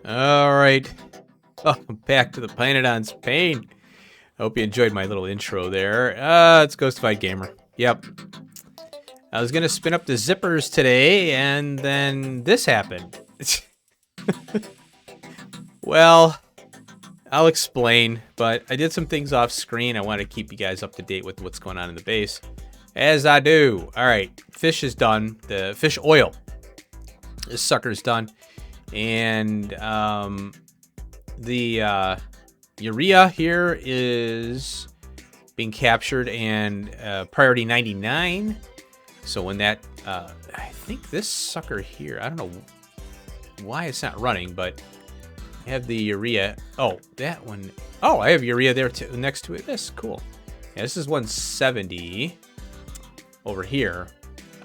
All right. Oh, back to the pYanodons pain. I hope you enjoyed my little intro there. It's Ghostified Gamer. Yep. I was gonna spin up the zippers today, and then this happened. Well, I'll explain, but I did some things off screen. I want to keep you guys up to date with what's going on in the base. As I do. All right, fish is done. The fish oil. This sucker's done. And the urea here is being captured, and priority 99. So when that, I think this sucker here, I don't know why it's not running, but I have the urea. Oh, that one. Oh, I have urea there too, next to it. This cool. Yeah, this is 170 over here.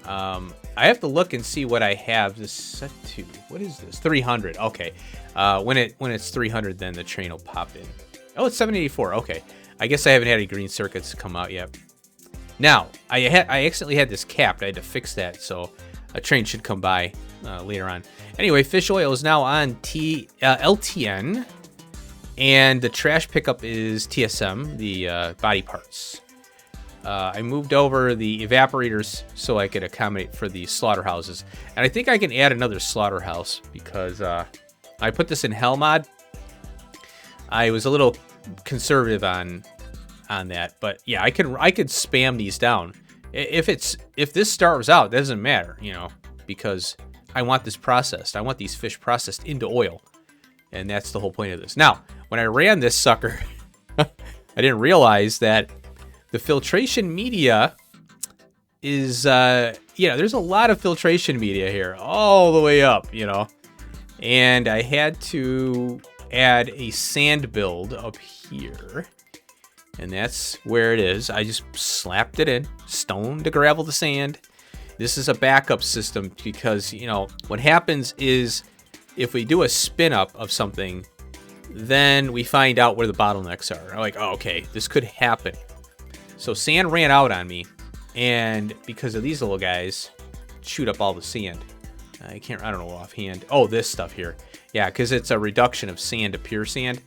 I have to look and see what I have this set to. What is this? 300. Okay. When it's 300, then the train will pop in. Oh, it's 784. Okay. I guess I haven't had any green circuits come out yet. Now, I accidentally had this capped. I had to fix that, so a train should come by later on. Anyway, fish oil is now on LTN, and the trash pickup is TSM, the body parts. I moved over the evaporators so I could accommodate for the slaughterhouses. And I think I can add another slaughterhouse because I put this in hell mod. I was a little conservative on that, but yeah, I could spam these down. If this starves out, that doesn't matter, you know, because I want this processed. I want these fish processed into oil. And that's the whole point of this. Now, when I ran this sucker, I didn't realize that the filtration media is, there's a lot of filtration media here, all the way up, you know. And I had to add a sand build up here. And that's where it is. I just slapped it in, stone to gravel to sand. This is a backup system because, you know, what happens is if we do a spin up of something, then we find out where the bottlenecks are. I'm like, oh, okay, this could happen. So sand ran out on me, and because of these little guys, chewed up all the sand. I don't know offhand. Oh, this stuff here. Yeah, because it's a reduction of sand to pure sand,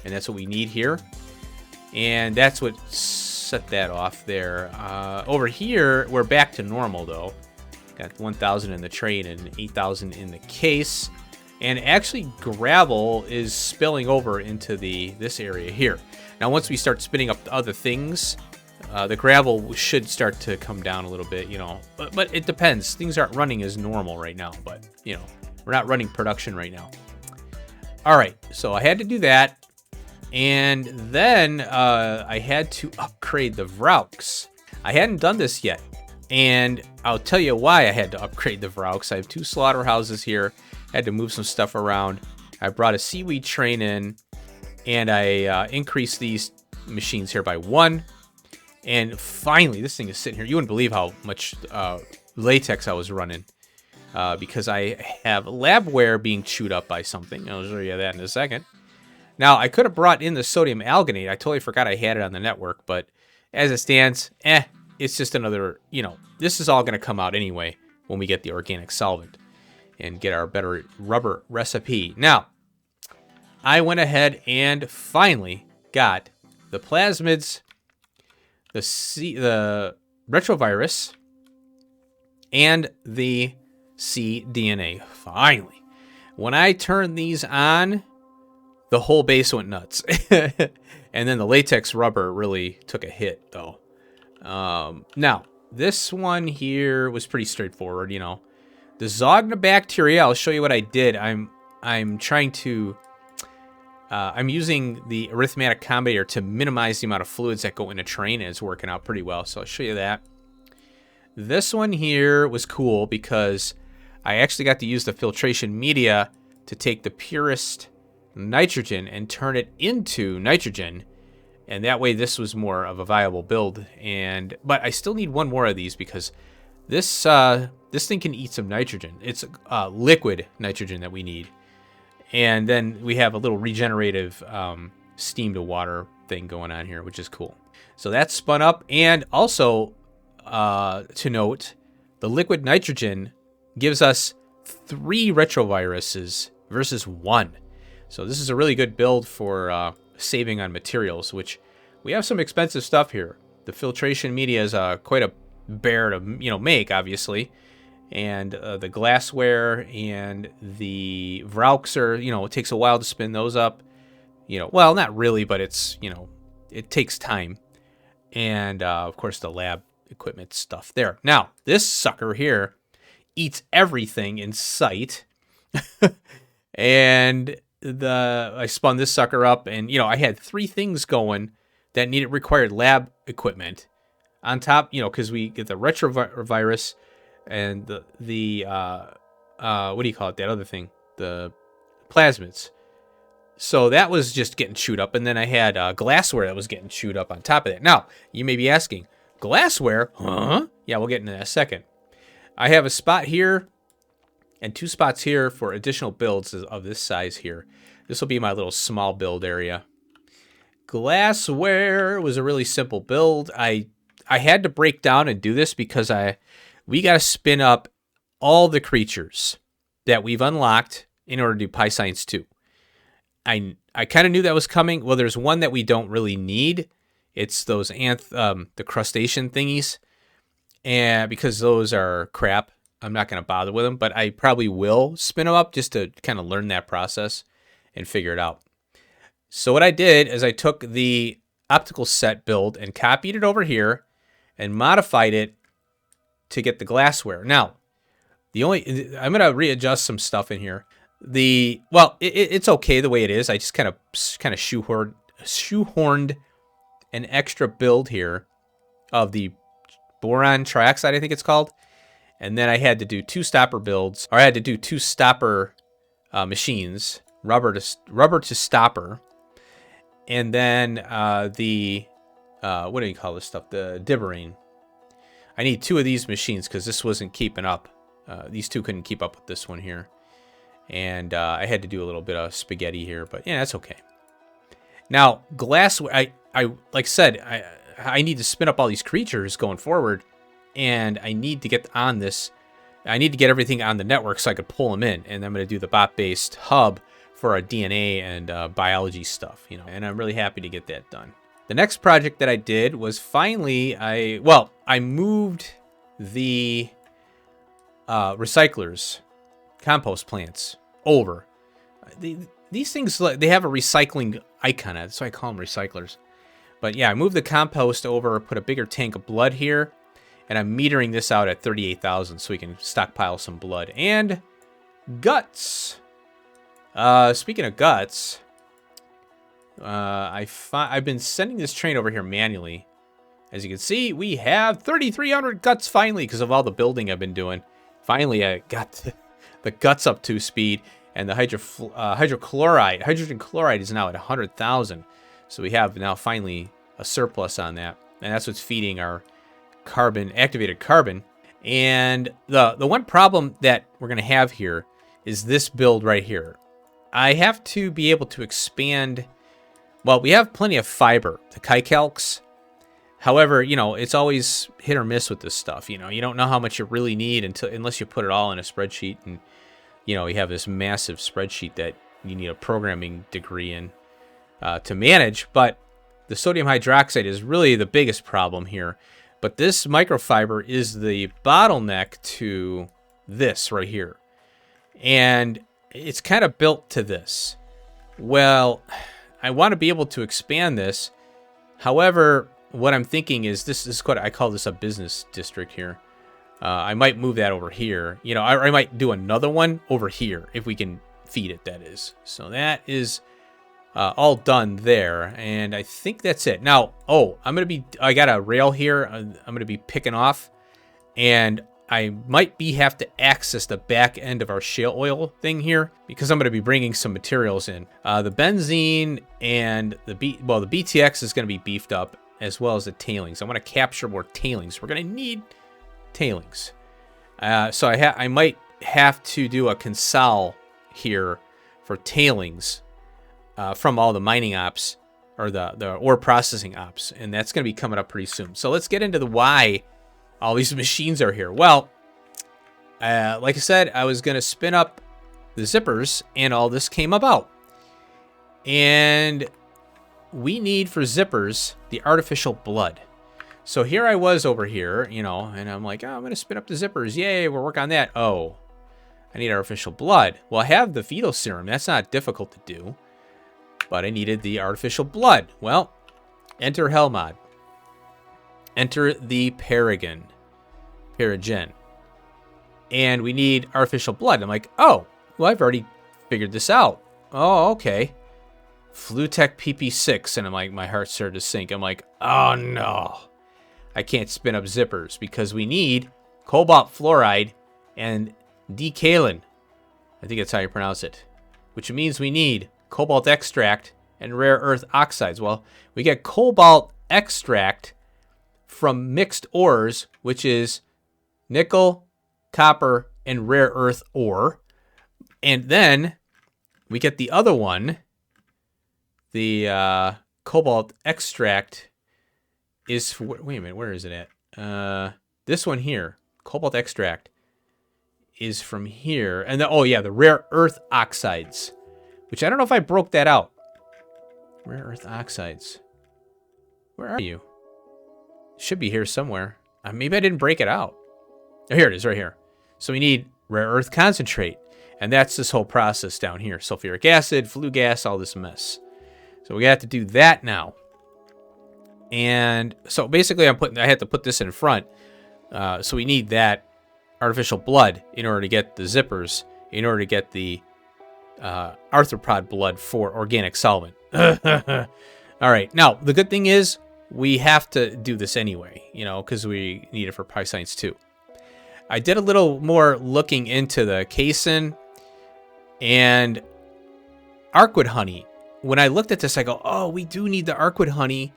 and that's what we need here. And that's what set that off there. Over here, we're back to normal, though. Got 1,000 in the train and 8,000 in the case. And actually, gravel is spilling over into this area here. Now, once we start spinning up the other things, the gravel should start to come down a little bit, you know. But it depends. Things aren't running as normal right now. But, you know, we're not running production right now. All right, so I had to do that. And then I had to upgrade the Vraux. I hadn't done this yet. And I'll tell you why I had to upgrade the Vraux. I have 2 slaughterhouses here. Had to move some stuff around. I brought a seaweed train in. And I increased these machines here by 1. And finally, this thing is sitting here. You wouldn't believe how much latex I was running. Because I have labware being chewed up by something. I'll show you that in a second. Now, I could have brought in the sodium alginate. I totally forgot I had it on the network. But as it stands, it's just another, you know, this is all going to come out anyway when we get the organic solvent and get our better rubber recipe. Now, I went ahead and finally got the plasmids, the retrovirus, and the cDNA. Finally. When I turned these on, the whole base went nuts. And then the latex rubber really took a hit, though. Now, this one here was pretty straightforward, you know. The Zognobacteria, I'll show you what I did. I'm trying to... I'm using the arithmetic combinator to minimize the amount of fluids that go in a train, and it's working out pretty well, so I'll show you that. This one here was cool because I actually got to use the filtration media to take the purest nitrogen and turn it into nitrogen, and that way this was more of a viable build. But I still need 1 more of these because this thing can eat some nitrogen. It's liquid nitrogen that we need. And then we have a little regenerative steam to water thing going on here, which is cool. So that's spun up. And also to note, the liquid nitrogen gives us 3 retroviruses versus 1. So this is a really good build for saving on materials, which we have some expensive stuff here. The filtration media is quite a bear to make, obviously. And the glassware and the Vrauks are, it takes a while to spin those up. Well, not really, but it's, it takes time. And, of course, the lab equipment stuff there. Now, this sucker here eats everything in sight. And I spun this sucker up, and, I had 3 things going that required lab equipment. On top, because we get the retrovirus and the what do you call it? That other thing, the plasmids. So that was just getting chewed up, and then I had glassware that was getting chewed up on top of that. Now, you may be asking, glassware? Huh? Yeah, we'll get into that in a second. I have a spot here and 2 spots here for additional builds of this size here. This will be my little small build area. Glassware was a really simple build. I had to break down and do this because we got to spin up all the creatures that we've unlocked in order to do PyScience 2. I kind of knew that was coming. Well, there's one that we don't really need. It's those the crustacean thingies, and because those are crap, I'm not going to bother with them. But I probably will spin them up just to kind of learn that process and figure it out. So what I did is I took the optical set build and copied it over here and modified it to get the glassware. Now, I'm going to readjust some stuff in here. It's okay the way it is. I just kind of shoehorned an extra build here of the boron trioxide, I think it's called. And then I had to do 2 stopper builds, or I had to do 2 stopper machines, rubber to stopper. And then what do you call this stuff? The Dibberine. I need 2 of these machines because this wasn't keeping up. These 2 couldn't keep up with this one here. And I had to do a little bit of spaghetti here, but yeah, that's okay. Now, glassware, I like I said, I need to spin up all these creatures going forward, and I need to get on this. I need to get everything on the network so I could pull them in, and I'm going to do the bot-based hub for our DNA and biology stuff, and I'm really happy to get that done. The next project that I did was finally, I moved the recyclers, compost plants, over. These things, they have a recycling icon. That's why I call them recyclers. But yeah, I moved the compost over, put a bigger tank of blood here, and I'm metering this out at 38,000 so we can stockpile some blood. And guts. Speaking of guts, I've been sending this train over here manually. As you can see, we have 3,300 guts finally because of all the building I've been doing. Finally, I got the guts up to speed, and the hydrogen chloride is now at 100,000. So we have now finally a surplus on that, and that's what's feeding our activated carbon. And the one problem that we're going to have here is this build right here. I have to be able to expand. Well, we have plenty of fiber, the chicalcs. However, it's always hit or miss with this stuff. You don't know how much you really need unless you put it all in a spreadsheet, and you have this massive spreadsheet that you need a programming degree in to manage. But the sodium hydroxide is really the biggest problem here. But this microfiber is the bottleneck to this right here, and it's kind of built to this. Well, I want to be able to expand this. However, what I'm thinking is this is what I call this a business district here. I might move that over here. I might do another one over here if we can feed it, that is. So that is all done there, and I think that's it. Now, I got a rail here. I'm going to be picking off, and I might have to access the back end of our shale oil thing here because I'm going to be bringing some materials in. The benzene and the BTX is going to be beefed up, as well as the tailings. I want to capture more tailings. We're going to need tailings. So I might have to do a consol here for tailings from all the mining ops, or the ore processing ops, and that's going to be coming up pretty soon. So let's get into the why all these machines are here. Well, like I said, I was going to spin up the zippers, and all this came about. And we need, for zippers, the artificial blood. So here I was over here, you know, and I'm like, oh, I'm going to spin up the zippers. Yay, we'll work on that. Oh, I need artificial blood. Well, I have the fetal serum. That's not difficult to do. But I needed the artificial blood. Well, enter hell mod. Enter the Paragon. And we need artificial blood. I'm like, oh, well, I've already figured this out. Oh, okay. Flutech PP6. And I'm like, my heart started to sink. I'm like, oh, no. I can't spin up zippers because we need cobalt fluoride and decalin. I think that's how you pronounce it. Which means we need cobalt extract and rare earth oxides. Well, we get cobalt extract from mixed ores, which is nickel, copper, and rare earth ore. And then we get the other one, the cobalt extract is for, wait a minute, where is it at? This one here, cobalt extract, is from here. And oh yeah, the rare earth oxides, which I don't know if I broke that out. Rare earth oxides. Where are you? Should be here somewhere. Maybe I didn't break it out. Oh, here it is, right here. So we need rare earth concentrate. And that's this whole process down here. Sulfuric acid, flue gas, all this mess. So we got to do that now. And so basically I had to put this in front. So we need that artificial blood in order to get the zippers, in order to get the arthropod blood for organic solvent. All right. Now, the good thing is we have to do this anyway, you know, because we need it for pyscience 2. I did a little more looking into the casein and arcwood honey. When I looked at this, I go, oh, we do need the arcwood honey.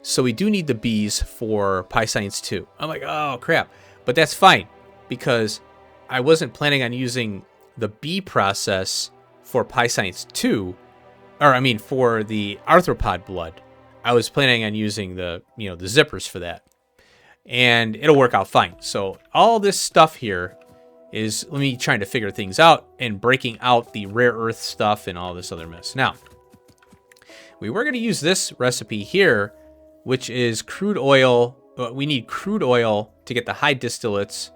So we do need the bees for pyscience 2. I'm like, oh, crap. But that's fine because I wasn't planning on using the bee process for pyscience 2. Or, I mean, for the arthropod blood. I was planning on using the, you know, the zippers for that. And it'll work out fine. So all this stuff here is me trying to figure things out and breaking out the rare earth stuff and all this other mess. Now, we were going to use this recipe here, which is crude oil. We need crude oil to get the high distillates,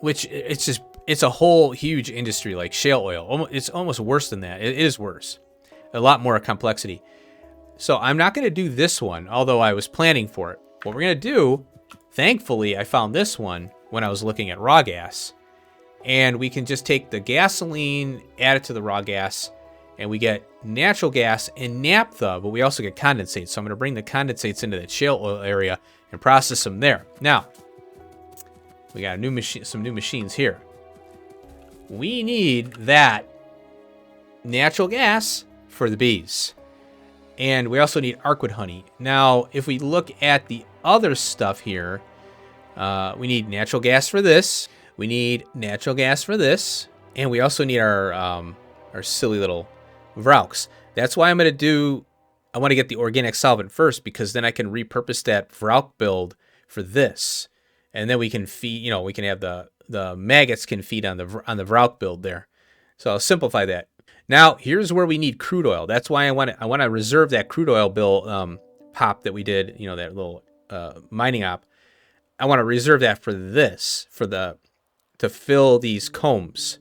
which it's a whole huge industry like shale oil. It's almost worse than that. It is worse. A lot more complexity. So I'm not going to do this one, although I was planning for it. What we're going to do, thankfully, I found this one when I was looking at raw gas. And we can just take the gasoline, add it to the raw gas, and we get natural gas and naphtha, but we also get condensate. So I'm going to bring the condensates into that shale oil area and process them there. Now, we got a new machine, some new machines here. We need that natural gas for the bees. And we also need arcwood honey. Now, if we look at the other stuff here, we need natural gas for this. We need natural gas for this. And we also need our silly little Vrauks. That's why I'm going to do, I want to get the organic solvent first because then I can repurpose that Vrauk build for this. And then we can feed, you know, we can have the maggots can feed on the Vrauk build there. So I'll simplify that. Now, here's where we need crude oil. That's why I want to reserve that crude oil bill pop that we did, you know, that little mining op. I want to reserve that for this, to fill these combs.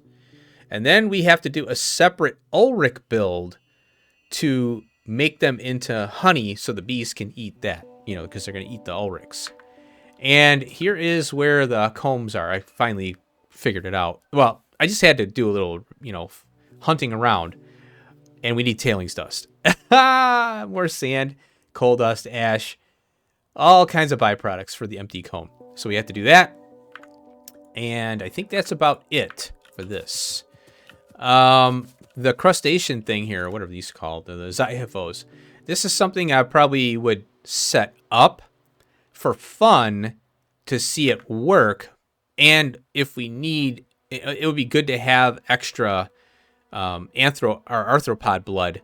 And then we have to do a separate Ulrich build to make them into honey so the bees can eat that, you know, because they're going to eat the Ulrichs. And here is where the combs are. I finally figured it out. Well, I just had to do a little, you know, hunting around, and we need tailings dust. More sand, coal dust, ash, all kinds of byproducts for the empty comb. So we have to do that. And I think that's about it for this. The crustacean thing here, whatever these are called, the Zyphos. This is something I probably would set up for fun to see it work. And if we need, it would be good to have extra arthropod blood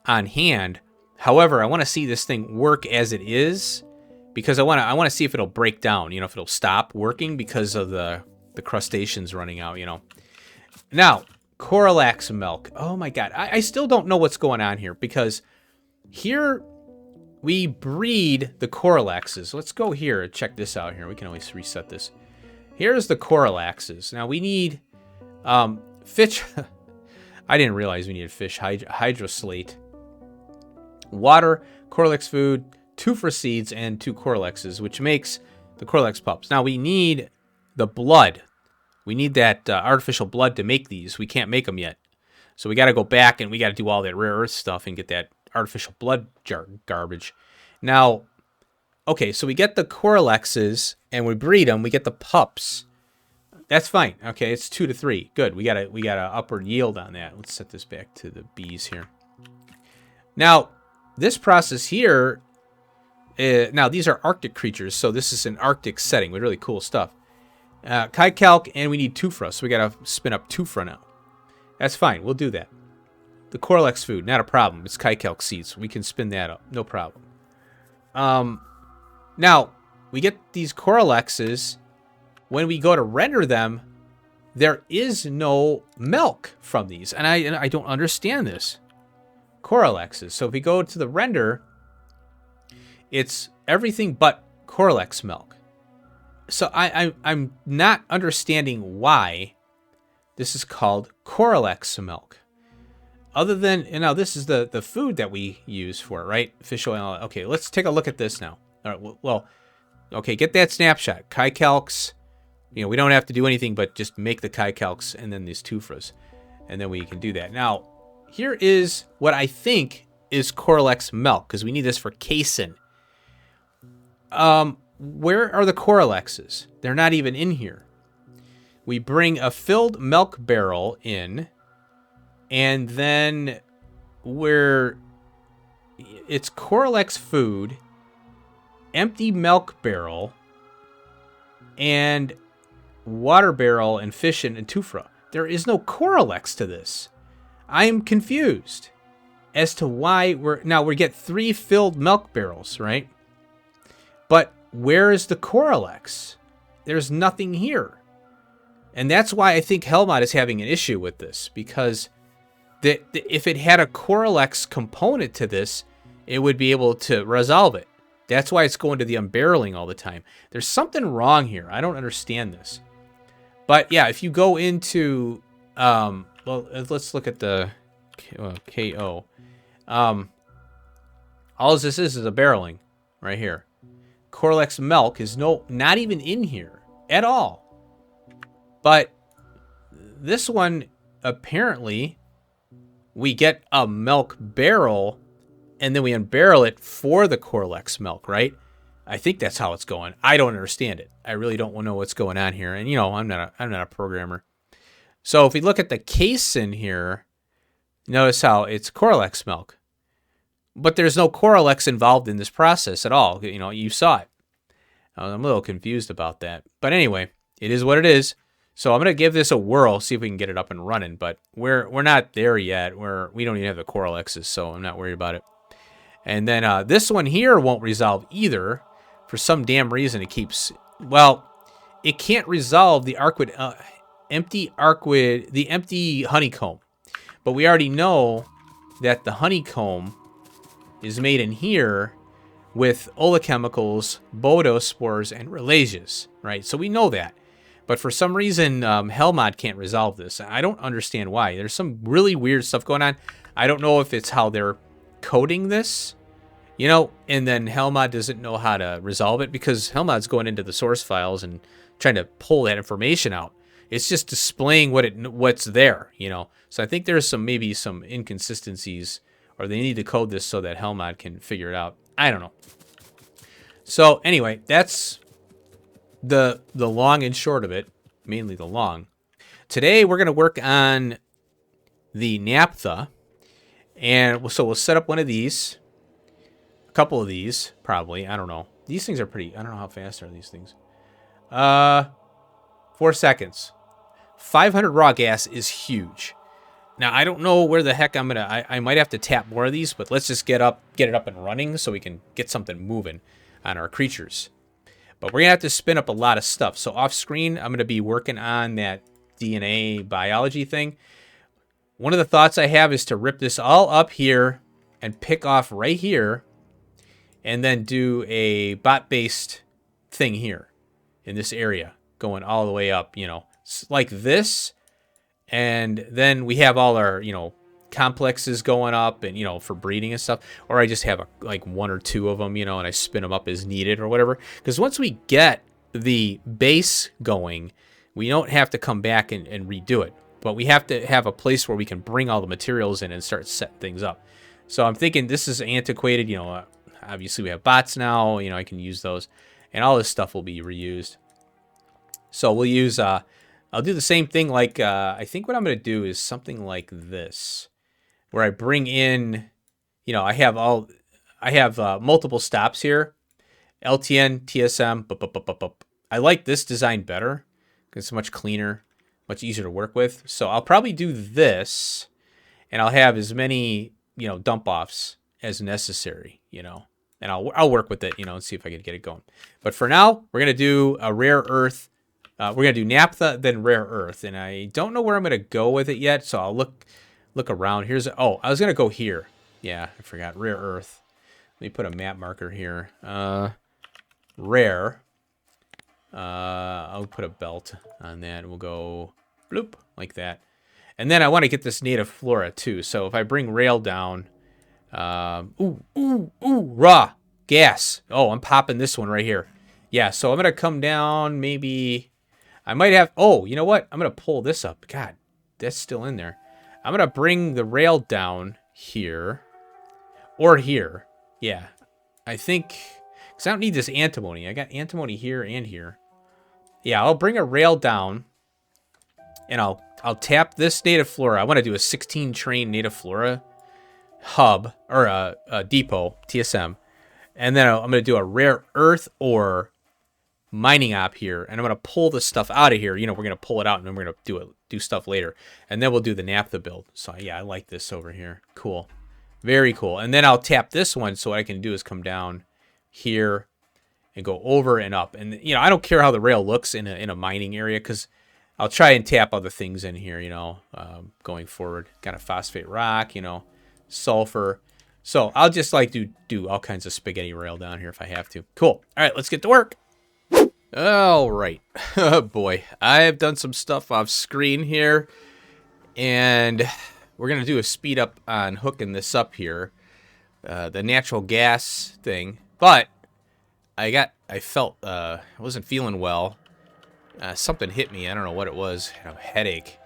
on hand. However, I want to see this thing work as it is because I want to see if it'll break down, you know, if it'll stop working because of the crustaceans running out, you know. Now, Coralax milk. Oh my god. I still don't know what's going on here, because here we breed the Coralaxes. Let's go here and check this out here. We can always reset this. Here's the Coralaxes. Now we need fish. I didn't realize we needed fish hydroslate, water, Coralax food, 2 for seeds, and 2 Coralaxes, which makes the Coralax pups. Now we need the blood. We need that artificial blood to make these. We can't make them yet. So we got to go back and we got to do all that rare earth stuff and get that artificial blood garbage. Now, okay, so we get the Coralaxes and we breed them. We get the pups. That's fine. Okay, it's 2 to 3. Good. We got a upward yield on that. Let's set this back to the bees here. Now, this process here, now these are Arctic creatures, so this is an Arctic setting with really cool stuff. Kai-calc, and we need Tufra, so we got to spin up Tufra now. That's fine. We'll do that. The Coralax food, not a problem. It's Kai-calc seeds. We can spin that up. No problem. Now, we get these Coralaxes. When we go to render them, there is no milk from these. And I don't understand this. Coralaxes. So if we go to the render, it's everything but Coralax milk. So I'm not understanding why this is called Coralax milk. Other than, this is the food that we use for it, right? Fish oil. Okay, let's take a look at this now. All right, well, okay, get that snapshot. Kai-calcs, we don't have to do anything but just make the Kai-calcs and then these Tufras. And then we can do that. Now, here is what I think is Coralax milk, because we need this for casein. Where are the Coralaxes? They're not even in here. We bring a filled milk barrel in, and then it's Coralax food, empty milk barrel, and water barrel, and fish and Tufra. There is no Coralax to this. I am confused as to why we get 3 filled milk barrels, right? But where is the Coralax? There's nothing here. And that's why I think Hellmod is having an issue with this, because if it had a Coralax component to this, it would be able to resolve it. That's why it's going to the unbarreling all the time. There's something wrong here. I don't understand this. But yeah, if you go into, well, let's look at the KO. All this is a barreling right here. Coralax milk is not even in here at all. But this one, apparently, we get a milk barrel and then we unbarrel it for the Coralax milk, right? I think that's how it's going. I don't understand it. I really don't know what's going on here. And I'm not a programmer. So if we look at the casein here, notice how it's Coralax milk. But there's no Coralax involved in this process at all. You saw it. I'm a little confused about that. But anyway, it is what it is. So I'm going to give this a whirl, see if we can get it up and running. But we're not there yet. We don't even have the Coralaxes, so I'm not worried about it. And then this one here won't resolve either. For some damn reason, it keeps... Well, it can't resolve the empty honeycomb. But we already know that the honeycomb is made in here with oleochemicals, bodospores, and relasias, right? So we know that. But for some reason, Hellmod can't resolve this. I don't understand why. There's some really weird stuff going on. I don't know if it's how they're coding this, and then Hellmod doesn't know how to resolve it, because Hellmod's going into the source files and trying to pull that information out. It's just displaying what's there, So I think there's maybe some inconsistencies, or they need to code this so that Hellmod can figure it out. I don't know. So anyway, that's the long and short of it, mainly the long. Today we're going to work on the Naphtha, and so we'll set up one of these, a couple of these, probably. I don't know. These things are pretty. I don't know how fast are these things. 4 seconds. 500 raw gas is huge. Now, I don't know where the heck I'm going to... I might have to tap more of these, but let's just get it up and running so we can get something moving on our creatures. But we're going to have to spin up a lot of stuff. So off screen, I'm going to be working on that DNA biology thing. one of the thoughts I have is to rip this all up here and pick off right here and then do a bot-based thing here in this area going all the way up, like this. And then we have all our, complexes going up and, for breeding and stuff. Or I just have like one or two of them, and I spin them up as needed or whatever. Because once we get the base going, we don't have to come back and redo it. But we have to have a place where we can bring all the materials in and start setting things up. So I'm thinking this is antiquated. Obviously we have bots now. I can use those. And all this stuff will be reused. So we'll use... I'll do the same thing like... I think what I'm going to do is something like this. Where I bring in... I have multiple stops here. LTN, TSM... I like this design better. Because it's much cleaner. Much easier to work with. So I'll probably do this, and I'll have as many, dump offs as necessary, and I'll work with it, and see if I can get it going. But for now, we're going to do a rare earth. We're going to do naphtha, then rare earth, and I don't know where I'm going to go with it yet, so I'll look around. I was going to go here. Yeah, I forgot. Rare earth. Let me put a map marker here. Rare. I'll put a belt on that, and we'll go bloop, like that. And then I want to get this native flora too. So if I bring rail down, raw gas. Oh, I'm popping this one right here. Yeah, so I'm going to come down, maybe, I might have, you know what? I'm going to pull this up. God, that's still in there. I'm going to bring the rail down here, or here. Yeah, I think, because I don't need this antimony. I got antimony here and here. Yeah, I'll bring a rail down. And I'll tap this native flora. I want to do a 16 train native flora hub or a depot TSM, and then I'm going to do a rare earth or mining op here, and I'm going to pull the stuff out of here. We're going to pull it out, and then we're going to do stuff later, and then we'll do the naphtha build. So yeah, I like this over here. Cool, very cool. And then I'll tap this one. So what I can do is come down here and go over and up. And I don't care how the rail looks in a mining area because I'll try and tap other things in here, going forward. Got a phosphate rock, sulfur. So I'll just like do all kinds of spaghetti rail down here if I have to. Cool. All right, let's get to work. All right. Oh, boy. I have done some stuff off screen here. And we're going to do a speed up on hooking this up here. The natural gas thing. But I felt I wasn't feeling well. Something hit me. I don't know what it was. I had a headache.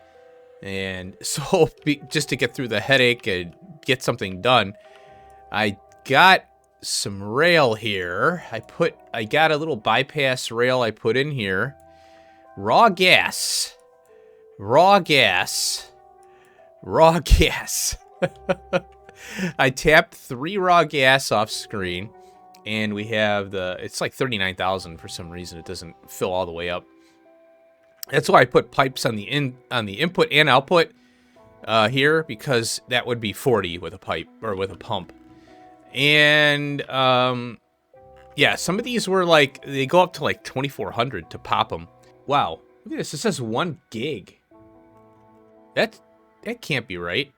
And so just to get through the headache and get something done, I got some rail here. I got a little bypass rail I put in here. Raw gas. Raw gas. Raw gas. I tapped 3 raw gas off screen. And we have it's like 39,000 for some reason. It doesn't fill all the way up. That's why I put pipes on the input and output here, because that would be 40 with a pipe or with a pump. And yeah, some of these were like, they go up to like 2,400 to pop them. Wow, look at this. It says 1 gig. That can't be right.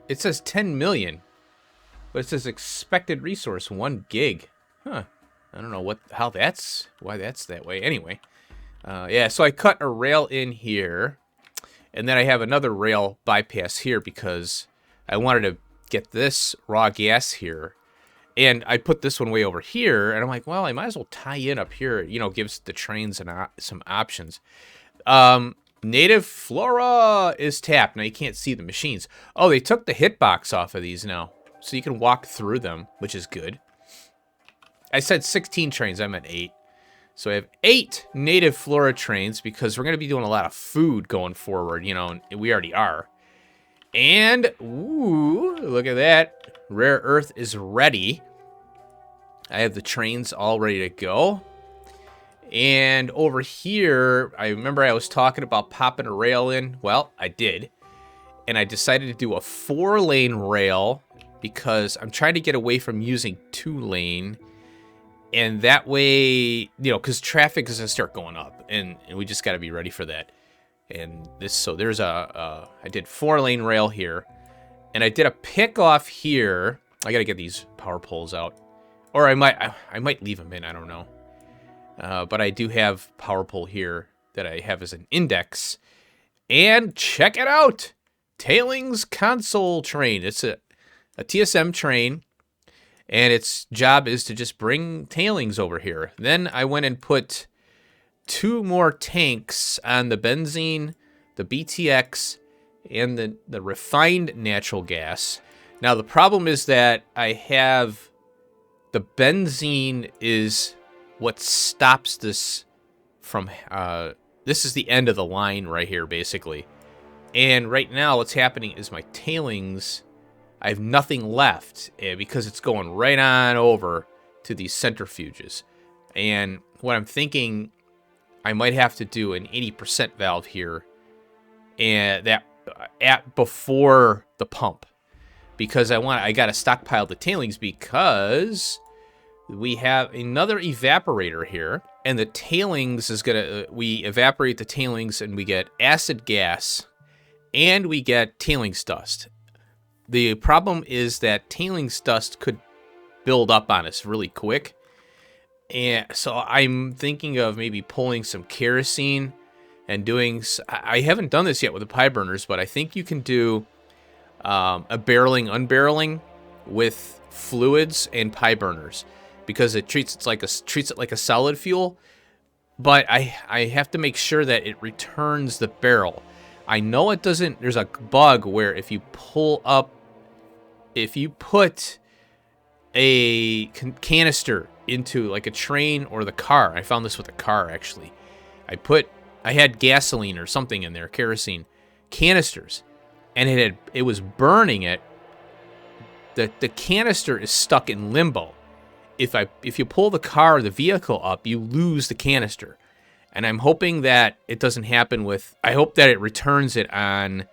It says 10 million, but it says expected resource 1 gig. Huh? I don't know why that's that way. Anyway. Yeah, so I cut a rail in here, and then I have another rail bypass here because I wanted to get this raw gas here. And I put this one way over here, and I'm like, well, I might as well tie in up here. Gives the trains some options. Native flora is tapped. Now, you can't see the machines. Oh, they took the hitbox off of these now, so you can walk through them, which is good. I said 16 trains. I meant 8. So I have 8 native flora trains because we're going to be doing a lot of food going forward, and we already are. And, ooh, look at that. Rare earth is ready. I have the trains all ready to go. And over here, I remember I was talking about popping a rail in. Well, I did. And I decided to do a 4-lane rail because I'm trying to get away from using 2-lane. And that way, because traffic is going to start going up. And we just got to be ready for that. And this, so there's I did 4-lane rail here, and I did a pick off here. I gotta get these power poles out, or I might leave them in. I don't know, but I do have power pole here that I have as an index. And check it out, tailings console train. It's a TSM train, and its job is to just bring tailings over here. Then I went and put 2 more tanks on the benzene, the BTX, and the refined natural gas. Now, the problem is that I have the benzene is what stops this from, this is the end of the line right here, basically. And right now, what's happening is my tailings, I have nothing left because it's going right on over to these centrifuges. And what I'm thinking, I might have to do an 80% valve here, and that at before the pump, because I got to stockpile the tailings because we have another evaporator here, and the tailings is gonna we evaporate the tailings and we get acid gas, and we get tailings dust. The problem is that tailings dust could build up on us really quick. And so I'm thinking of maybe pulling some kerosene and doing, I haven't done this yet with the pie burners, but I think you can do a barreling, unbarreling with fluids and pie burners, because it treats it like a solid fuel. But I have to make sure that it returns the barrel. I know it doesn't, there's a bug where if you pull up, if you put a canister into like a train or the car. I found this with a car, actually. I had gasoline or something in there, kerosene canisters, and it was burning it. The canister is stuck in limbo. If you pull the car or the vehicle up, you lose the canister. And I'm hoping that it doesn't happen with, I hope that it returns it on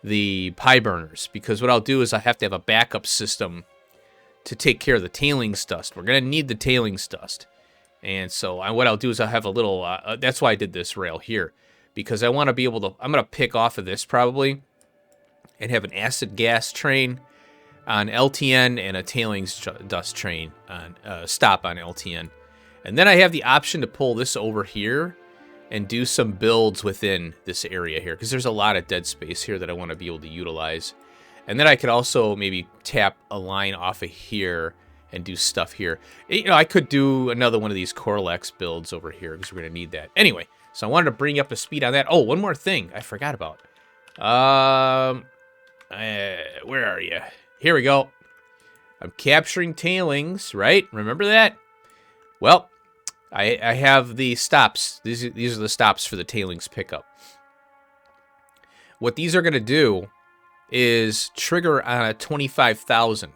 the pie burners, because what I'll do is I have to have a backup system to take care of the tailings dust. We're going to need the tailings dust. And so what I'll do is I'll have a little, that's why I did this rail here, because I want to be able to, I'm going to pick off of this probably and have an acid gas train on LTN and a tailings dust train on stop on LTN. And then I have the option to pull this over here and do some builds within this area here, because there's a lot of dead space here that I want to be able to utilize. And then I could also maybe tap a line off of here and do stuff here. You know, I could do another one of these Corlex builds over here, because we're going to need that. Anyway, so I wanted to bring you up to speed on that. Oh, one more thing I forgot about. Where are you? Here we go. I'm capturing tailings, right? Remember that? Well, I have the stops. These are the stops for the tailings pickup. What these are going to do is trigger on a 25,000,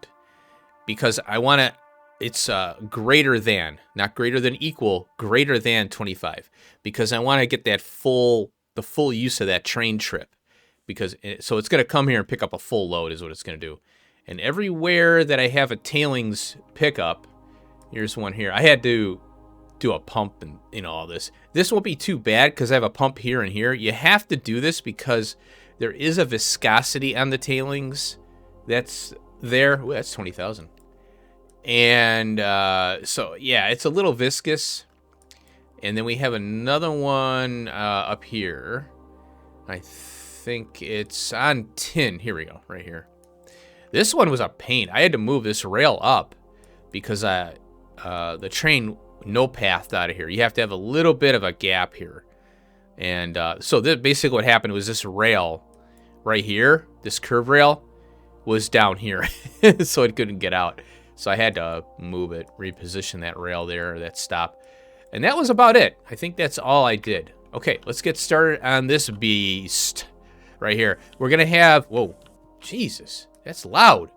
because I want to, it's greater than, not greater than equal, greater than 25, because I want to get that the full use of that train trip, because so it's going to come here and pick up a full load is what it's going to do. And everywhere that I have a tailings pickup, here's one here. I had to do a pump and, you know, all this. This won't be too bad because I have a pump here and here. You have to do this because there is a viscosity on the tailings that's there. Ooh, that's 20,000. And so, yeah, it's a little viscous. And then we have another one up here. I think it's on tin. Here we go, right here. This one was a pain. I had to move this rail up because the train no pathed out of here. You have to have a little bit of a gap here. And so basically what happened was this rail right here, this curve rail, was down here. So it couldn't get out. So I had to move it, reposition that rail there, that stop. And that was about it. I think that's all I did. Okay, let's get started on this beast right here. We're going to have, whoa, Jesus, that's loud.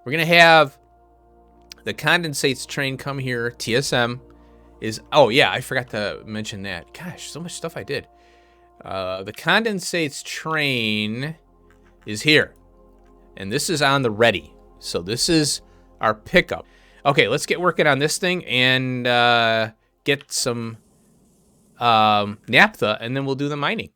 We're going to have the condensates train come here. TSM is, oh yeah, I forgot to mention that. Gosh, so much stuff I did. The condensates train is here. And this is on the ready. So this is our pickup. Okay, let's get working on this thing and get some naphtha, and then we'll do the mining.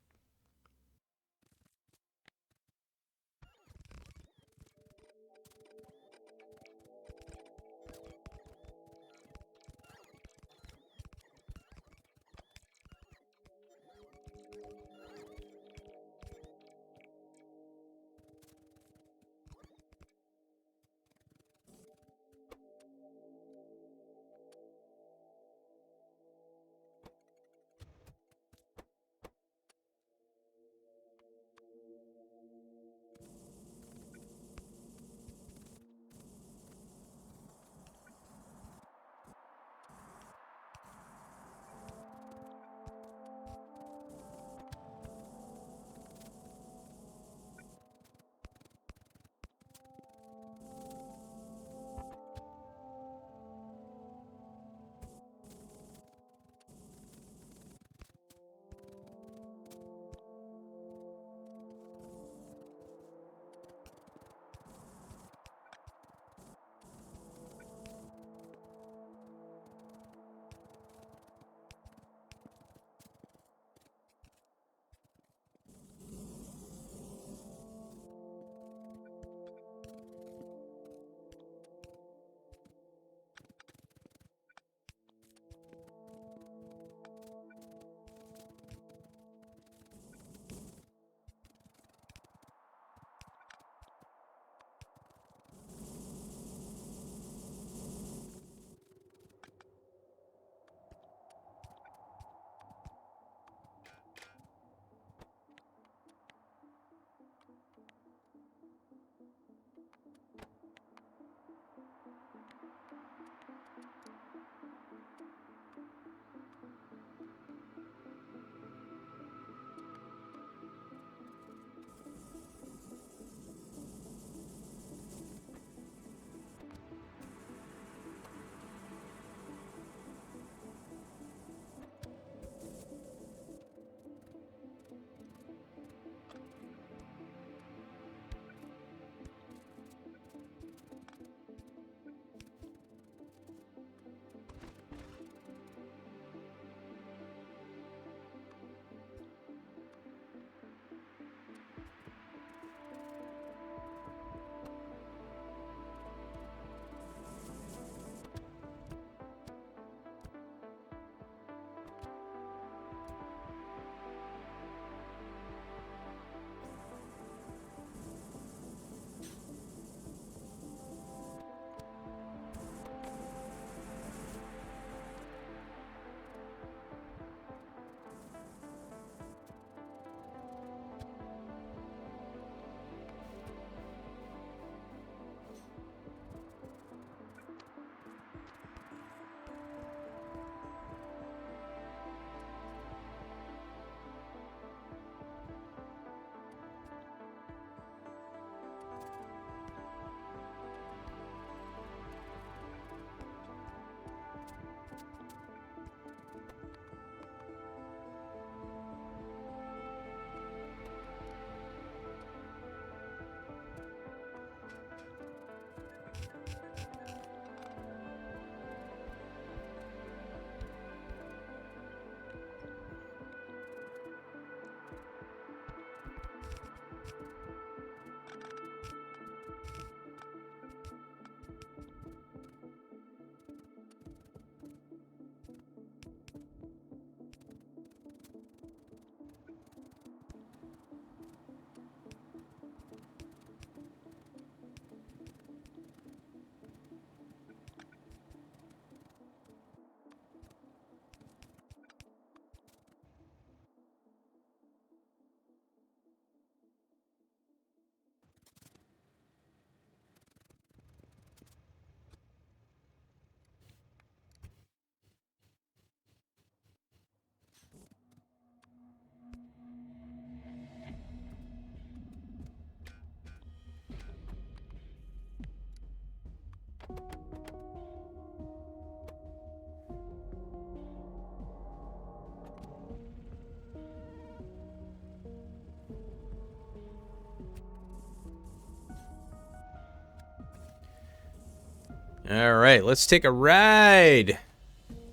All right, let's take a ride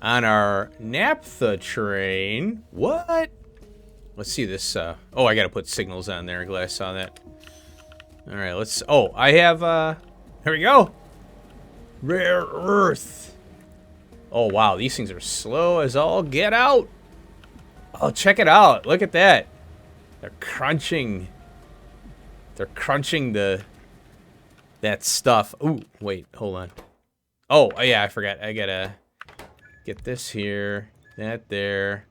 on our Naphtha train. What? Let's see this. Oh, I got to put signals on there. Glad I saw that. All right, let's. Oh, I have. Here we go. Rare earth. Oh, wow. These things are slow as all get out. Oh, check it out. Look at that. They're crunching. They're crunching that stuff. Ooh, wait. Hold on. Oh, yeah, I forgot. I gotta get this here, that there.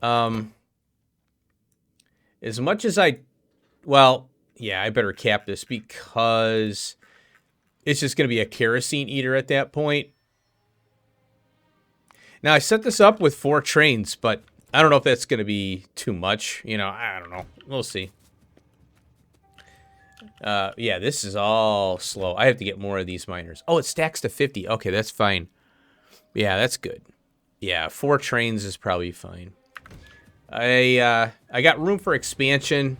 As much as well, yeah, I better cap this because it's just gonna be a kerosene eater at that point. Now, I set this up with 4 trains, but I don't know if that's gonna be too much. You know, I don't know. We'll see. Yeah, this is all slow. I have to get more of these miners. Oh, it stacks to 50. Okay, that's fine. Yeah, that's good. Yeah, 4 trains is probably fine. I got room for expansion,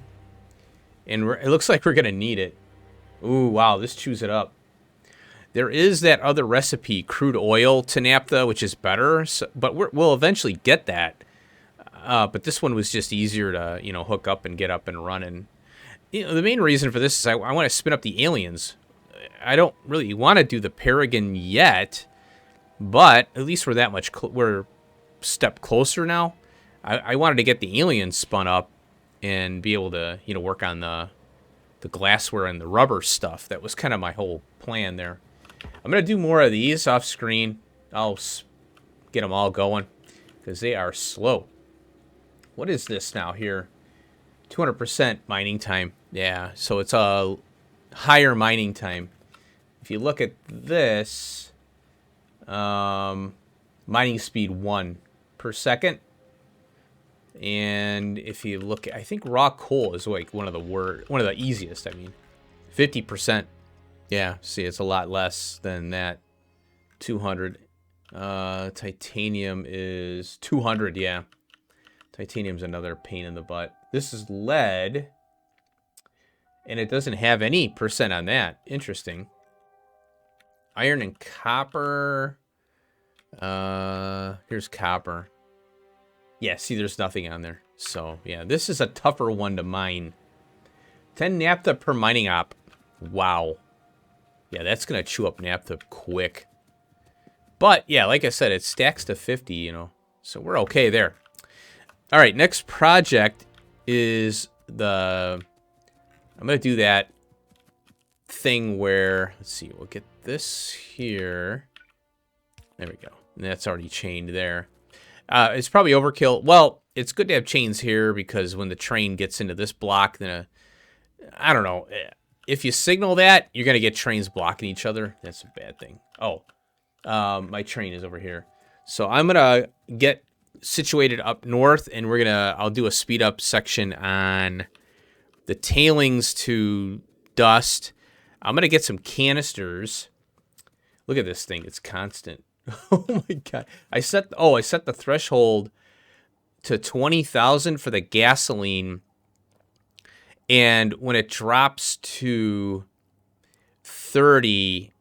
and it looks like we're gonna need it. Ooh, wow, this chews it up. There is that other recipe, crude oil to naphtha, which is better, so, but we'll eventually get that. But this one was just easier to, you know, hook up and get up and running. You know, the main reason for this is I want to spin up the aliens. I don't really want to do the Paragon yet, but at least we're that much we're a step closer now. I wanted to get the aliens spun up and be able to, you know, work on the glassware and the rubber stuff. That was kind of my whole plan there. I'm going to do more of these off screen. I'll get them all going because they are slow. What is this now here? 200% mining time. Yeah, so it's a higher mining time. If you look at this, mining speed 1 per second. And if you look at, I think raw coal is like one of the easiest, I mean. 50%. Yeah, see, it's a lot less than that. 200. Titanium is 200, yeah. Titanium's another pain in the butt. This is lead, and it doesn't have any percent on that. Interesting. Iron and copper. Here's copper. Yeah, see, there's nothing on there. So, yeah, this is a tougher one to mine. 10 naphtha per mining op. Wow. Yeah, that's going to chew up naphtha quick. But, yeah, like I said, it stacks to 50, you know. So we're okay there. All right, next project is I'm going to do that thing where, let's see, we'll get this here. There we go. And that's already chained there. It's probably overkill. Well, it's good to have chains here because when the train gets into this block, then I don't know. If you signal that, you're going to get trains blocking each other. That's a bad thing. Oh, my train is over here. So I'm going to get situated up north, and I'll do a speed up section on the tailings to dust. I'm going to get some canisters. Look at this thing. It's constant. Oh my God. I set the threshold to 20,000 for the gasoline. And when it drops to 30,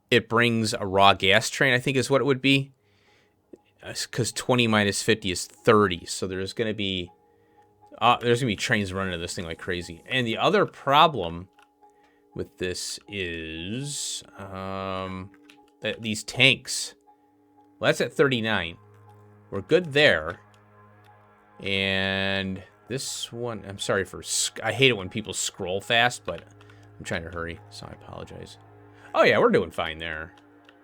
it brings a raw gas train, I think is what it would be. Because 20 minus 50 is 30. So there's going to be trains running to this thing like crazy. And the other problem with this is that these tanks. Well, that's at 39. We're good there. And this one, I'm sorry I hate it when people scroll fast, but I'm trying to hurry, so I apologize. Oh yeah, we're doing fine there.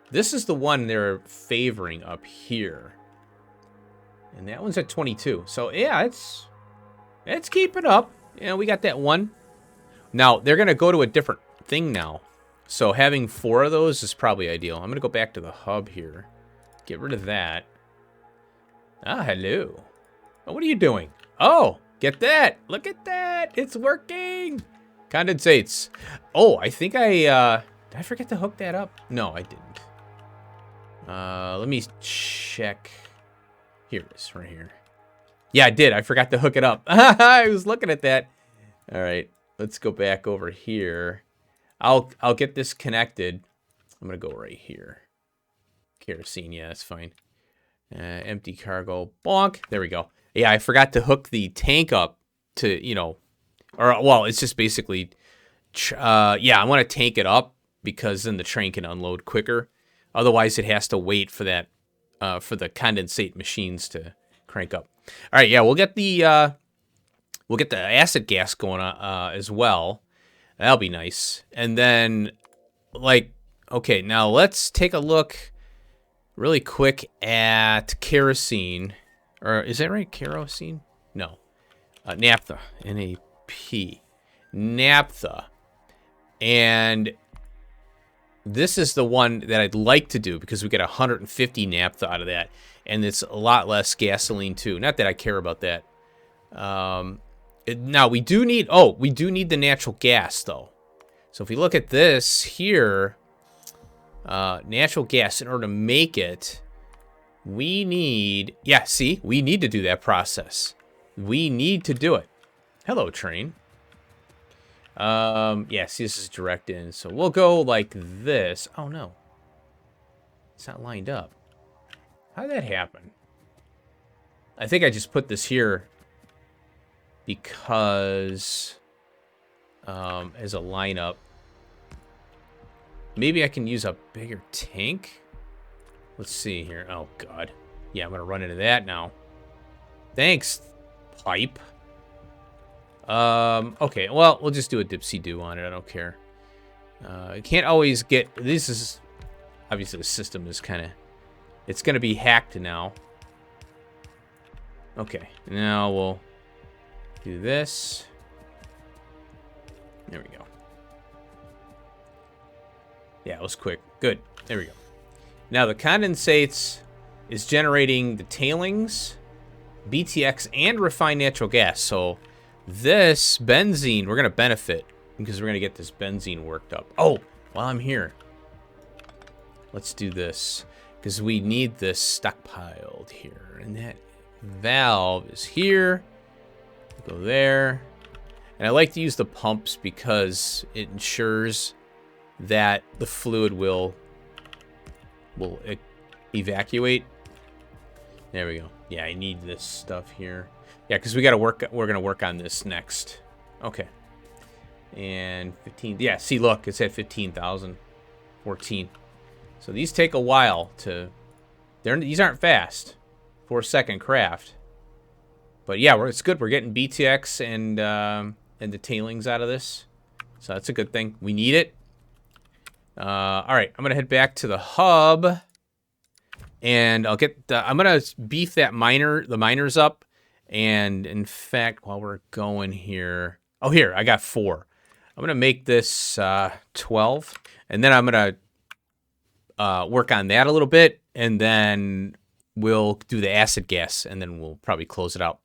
This is the one they're favoring up here. And that one's at 22. So yeah, it's keeping up. Yeah, we got that one. Now, they're going to go to a different thing now. So having 4 of those is probably ideal. I'm going to go back to the hub here. Get rid of that. Ah, hello. Oh, what are you doing? Oh, get that. Look at that. It's working. Condensates. Oh, I think did I forget to hook that up? No, I didn't. Let me check. Here it is, right here. Yeah, I did. I forgot to hook it up. I was looking at that. All right, let's go back over here. I'll get this connected. I'm going to go right here. Kerosene, yeah, that's fine. Empty cargo, bonk. There we go. Yeah, I forgot to hook the tank up to, you know, or, well, it's just basically, yeah, I want to tank it up because then the train can unload quicker. Otherwise, it has to wait for that, for the condensate machines to crank up. All right, yeah, we'll get the acid gas going on as well. That'll be nice. And then, like, okay, now let's take a look really quick at kerosene. Or is that right? Kerosene? No. Naphtha. N-A-P. Naphtha. And this is the one that I'd like to do because we get 150 naphtha out of that. And it's a lot less gasoline, too. Not that I care about that. Now, we do need the natural gas, though. So if we look at this here, natural gas, in order to make it, we need, yeah, see, we need to do that process. We need to do it. Hello, train. Yeah, see, this is direct in. So we'll go like this. Oh, no. It's not lined up. How did that happen? I think I just put this here because as a lineup. Maybe I can use a bigger tank? Let's see here. Oh, God. Yeah, I'm going to run into that now. Thanks, pipe. Okay, well, we'll just do a dipsy-do on it. I don't care. I can't always get... This is... Obviously, the system is kind of... It's going to be hacked now. Okay, now we'll do this. There we go. Yeah, it was quick. Good. There we go. Now, the condensates is generating the tailings, BTX, and refined natural gas. So this benzene, we're going to benefit because we're going to get this benzene worked up. Oh, while I'm here, let's do this because we need this stockpiled here. And that valve is here. Go there. And I like to use the pumps because it ensures that the fluid will evacuate. There we go. Yeah, I need this stuff here. Yeah, because we're gonna work on this next. Okay. And 15. Yeah, see, look, it's at 15,000. 14. So these take a while to. These aren't fast. 4-second craft. But yeah, it's good. We're getting BTX and the tailings out of this. So that's a good thing. We need it. All right, I'm gonna head back to the hub, and I'll get. I'm gonna beef the miners up, and in fact, while we're going here, oh here, I got 4. I'm gonna make this 12, and then I'm gonna work on that a little bit, and then we'll do the acid gas, and then we'll probably close it out.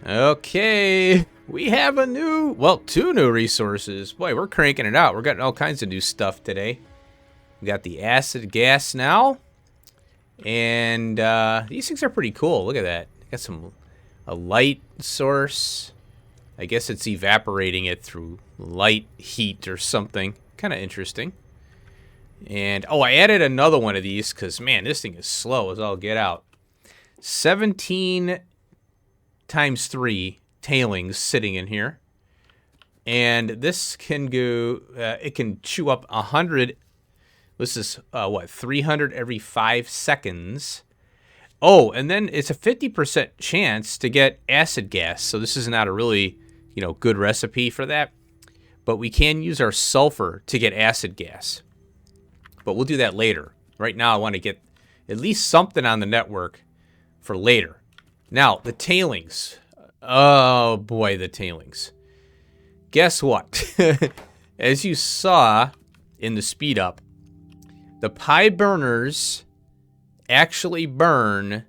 Okay, we have two new resources. Boy, we're cranking it out. We're getting all kinds of new stuff today. We got the acid gas now. And these things are pretty cool. Look at that. Got a light source. I guess it's evaporating it through light heat or something. Kind of interesting. And, oh, I added another one of these because, man, this thing is slow as all get out. 17 times 3 tailings sitting in here. And this can go, it can chew up 100. This is, 300 every 5 seconds. Oh, and then it's a 50% chance to get acid gas. So this is not a really, good recipe for that. But we can use our sulfur to get acid gas. But we'll do that later. Right now, I want to get at least something on the network for later. Now, the tailings. Oh, boy, the tailings. Guess what? As you saw in the speed up, the pie burners actually burn.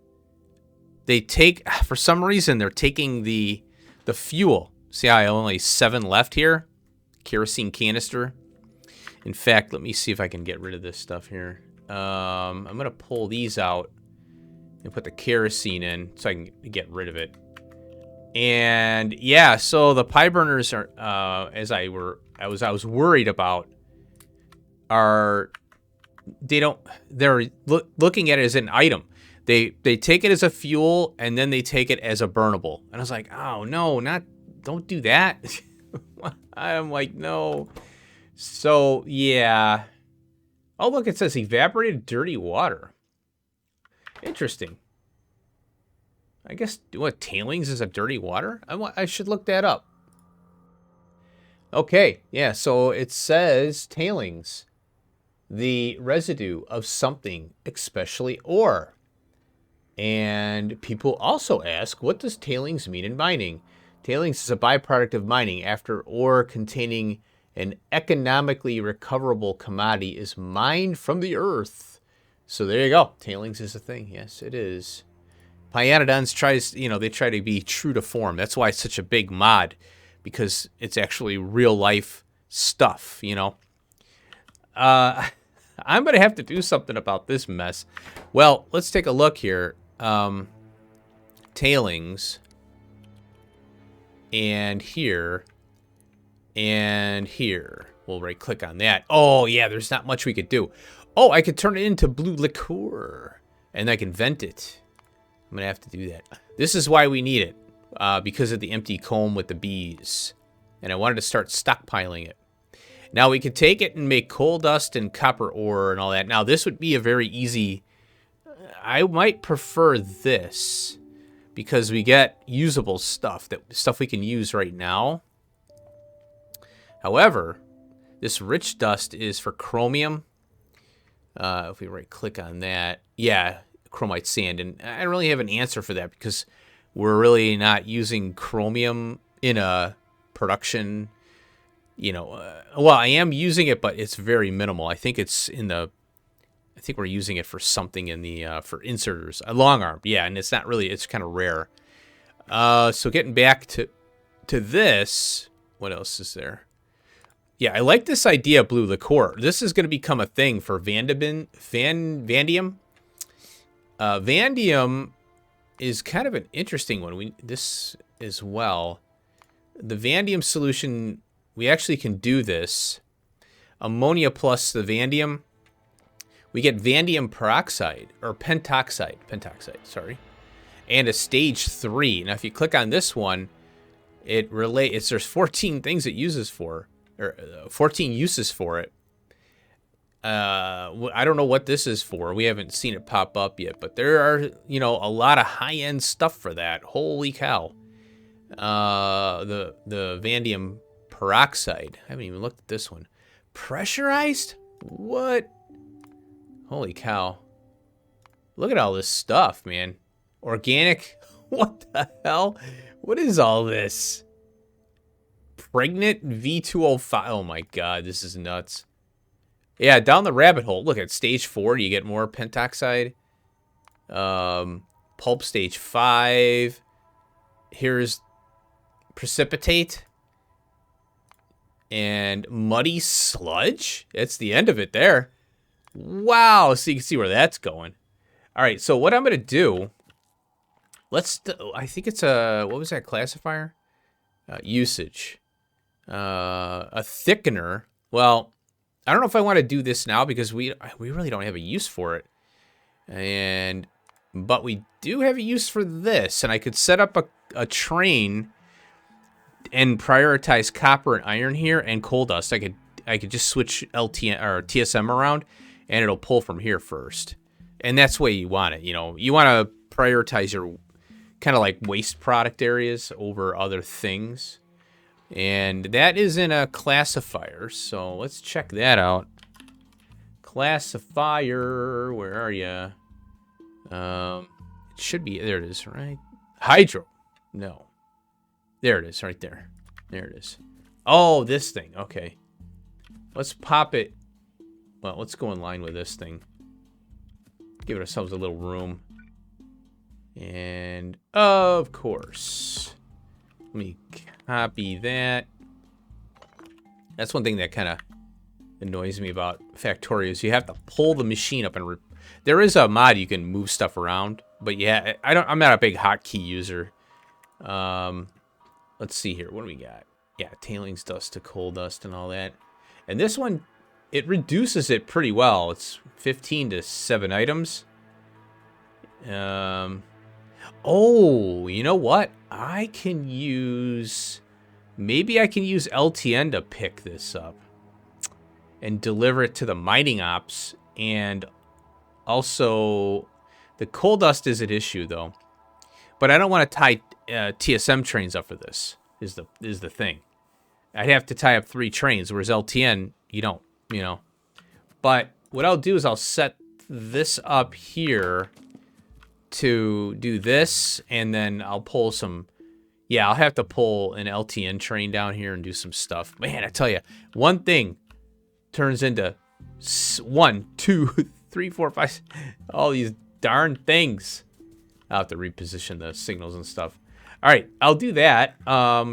They take, for some reason, they're taking the fuel. See how I only 7 left here? Kerosene canister. In fact, let me see if I can get rid of this stuff here. I'm going to pull these out and put the kerosene in so I can get rid of it. And yeah, so the pie burners are, as I was worried about, they're looking at it as an item. They take it as a fuel and then they take it as a burnable. And I was like, oh no, don't do that. I'm like, no. So yeah. Oh look, it says evaporated dirty water. Interesting. I guess what tailings is a dirty water? I should look that up. Okay, yeah, so it says tailings, the residue of something, especially ore. And people also ask, what does tailings mean in mining? Tailings is a byproduct of mining after ore containing an economically recoverable commodity is mined from the earth. So there you go. Tailings is a thing. Yes, it is. pYanodons tries, they try to be true to form. That's why it's such a big mod, because it's actually real life stuff, I'm going to have to do something about this mess. Well, let's take a look here. Tailings. And here. And here. We'll right click on that. Oh, yeah, there's not much we could do. Oh, I could turn it into blue liqueur. And I can vent it. I'm going to have to do that. This is why we need it. Because of the empty comb with the bees. And I wanted to start stockpiling it. Now, we could take it and make coal dust and copper ore and all that. Now, this would be a very easy... I might prefer this. Because we get usable stuff. Stuff we can use right now. However, this rich dust is for chromium. If we right-click on that. Yeah, chromite sand. And I don't really have an answer for that. Because we're really not using chromium in a production... well, I am using it, but it's very minimal. I think it's I think we're using it for something in the, for inserters. A long arm, yeah, and it's not really, it's kind of rare. So getting back to this, what else is there? Yeah, I like this idea of blue liqueur. This is going to become a thing for vanadium. Vanadium is kind of an interesting one. This as well. The vanadium solution... We actually can do this. Ammonia plus the vanadium. We get vanadium peroxide, or pentoxide, sorry. And a stage 3. Now, if you click on this one, there's 14 things it uses for, or 14 uses for it. I don't know what this is for. We haven't seen it pop up yet, but there are, a lot of high-end stuff for that. Holy cow. The vanadium peroxide. I haven't even looked at this one. Pressurized? What? Holy cow. Look at all this stuff, man. Organic? What the hell? What is all this? Pregnant V205. Oh my god, this is nuts. Yeah, down the rabbit hole. Look at stage 4. You get more pentoxide. Pulp stage 5. Here's precipitate and muddy sludge. That's the end of it there. Wow, so you can see where that's going. All right, so what I'm going to do, I think it's what was that classifier? Usage. A thickener. Well, I don't know if I want to do this now because we really don't have a use for it. But we do have a use for this, and I could set up a train and prioritize copper and iron here and coal dust. I could just switch LTN or TSM around, and it'll pull from here first. And that's the way you want it. You know, you want to prioritize your kind of like waste product areas over other things. And that is in a classifier. So let's check that out. Classifier, where are you? It should be, there it is, right? Hydro. No. There it is, right there. There it is. Oh, this thing. Okay. Let's pop it. Well, let's go in line with this thing. Give ourselves a little room. And, of course, let me copy that. That's one thing that kind of annoys me about Factorio is you have to pull the machine up and there is a mod you can move stuff around, but yeah, I'm not a big hotkey user. Let's see here. What do we got? Yeah, tailings dust to coal dust and all that. And this one, it reduces it pretty well. It's 15 to 7 items. Oh, you know what? Maybe I can use LTN to pick this up and deliver it to the mining ops. And also, the coal dust is an issue though. But I don't want to tie TSM trains up for this. Is the thing. I'd have to tie up 3 trains, whereas LTN you don't. You know. But what I'll do is I'll set this up here to do this, and then I'll pull some. Yeah, I'll have to pull an LTN train down here and do some stuff. Man, I tell you, one thing turns into 1, 2, 3, 4, 5, all these darn things. I'll have to reposition the signals and stuff. All right, I'll do that.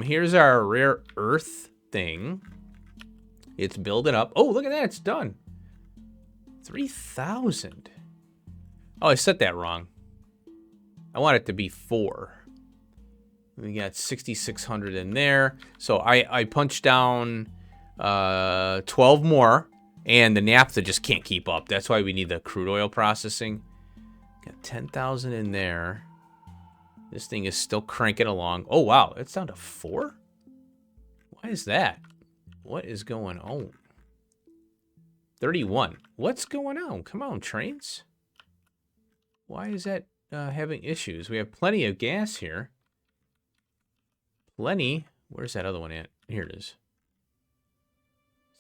Here's our rare earth thing. It's building up. Oh, look at that, it's done. 3,000. Oh, I set that wrong. I want it to be 4. We got 6,600 in there. So I punched down 12 more, and the naphtha just can't keep up. That's why we need the crude oil processing. Got 10,000 in there. This thing is still cranking along. Oh, wow. It's down to 4? Why is that? What is going on? 31. What's going on? Come on, trains. Why is that having issues? We have plenty of gas here. Plenty. Where's that other one at? Here it is.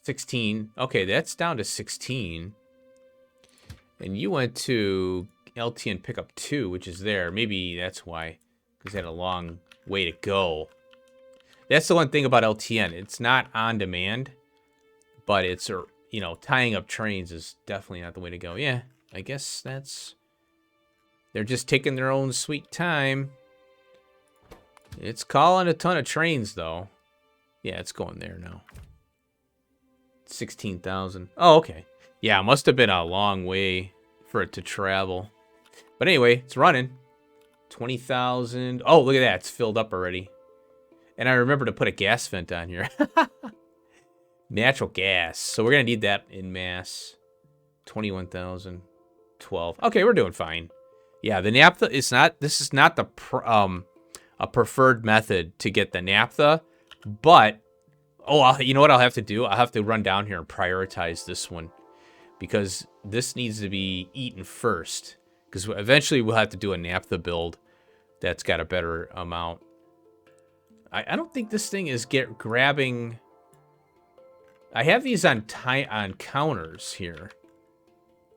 16. Okay, that's down to 16. And you went to LTN pickup 2, which is there. Maybe that's why. Because it had a long way to go. That's the one thing about LTN. It's not on demand. But it's, you know, tying up trains is definitely not the way to go. Yeah, I guess that's... They're just taking their own sweet time. It's calling a ton of trains, though. Yeah, it's going there now. 16,000. Oh, okay. Yeah, it must have been a long way for it to travel. But anyway, it's running. 20,000. Oh, look at that. It's filled up already. And I remember to put a gas vent on here. Natural gas. So we're going to need that in mass. 21,000. 12. Okay, we're doing fine. Yeah, the naphtha is not... This is not the... a preferred method to get the naphtha, but you know what I'll have to do? I'll have to run down here and prioritize this one because this needs to be eaten first because eventually we'll have to do a naphtha build that's got a better amount. I don't think this thing is grabbing. I have these on counters here.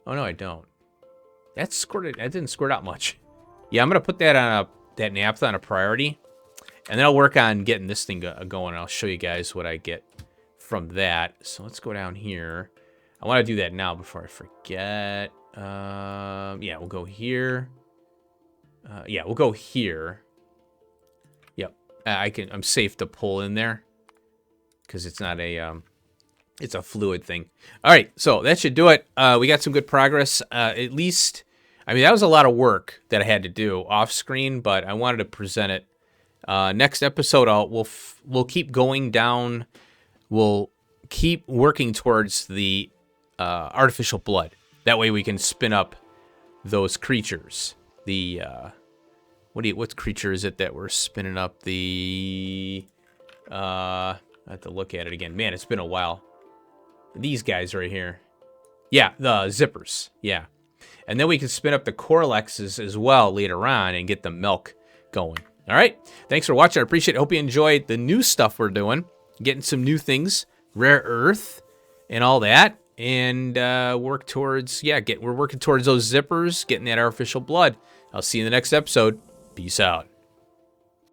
Oh no, I don't. That didn't squirt out much. Yeah, I'm gonna put that on that naphtha on a priority, and then I'll work on getting this thing going. I'll show you guys what I get from that. So let's go down here. I want to do that now before I forget. Yeah, we'll go here. Yeah, we'll go here. Yep. I'm safe to pull in there because it's not a it's a fluid thing. All right, so that should do it. We got some good progress. At least, I mean, that was a lot of work that I had to do off screen, but I wanted to present it. Next episode, we'll keep going down. We'll keep working towards the artificial blood. That way we can spin up those creatures. The what creature is it that we're spinning up? The I have to look at it again. Man, it's been a while. These guys right here. Yeah, the zippers. Yeah. And then we can spin up the Coralexes as well later on and get the milk going. All right. Thanks for watching. I appreciate it. Hope you enjoyed the new stuff we're doing. Getting some new things. Rare earth and all that. And work towards, we're working towards those zippers, getting that artificial blood. I'll see you in the next episode. Peace out.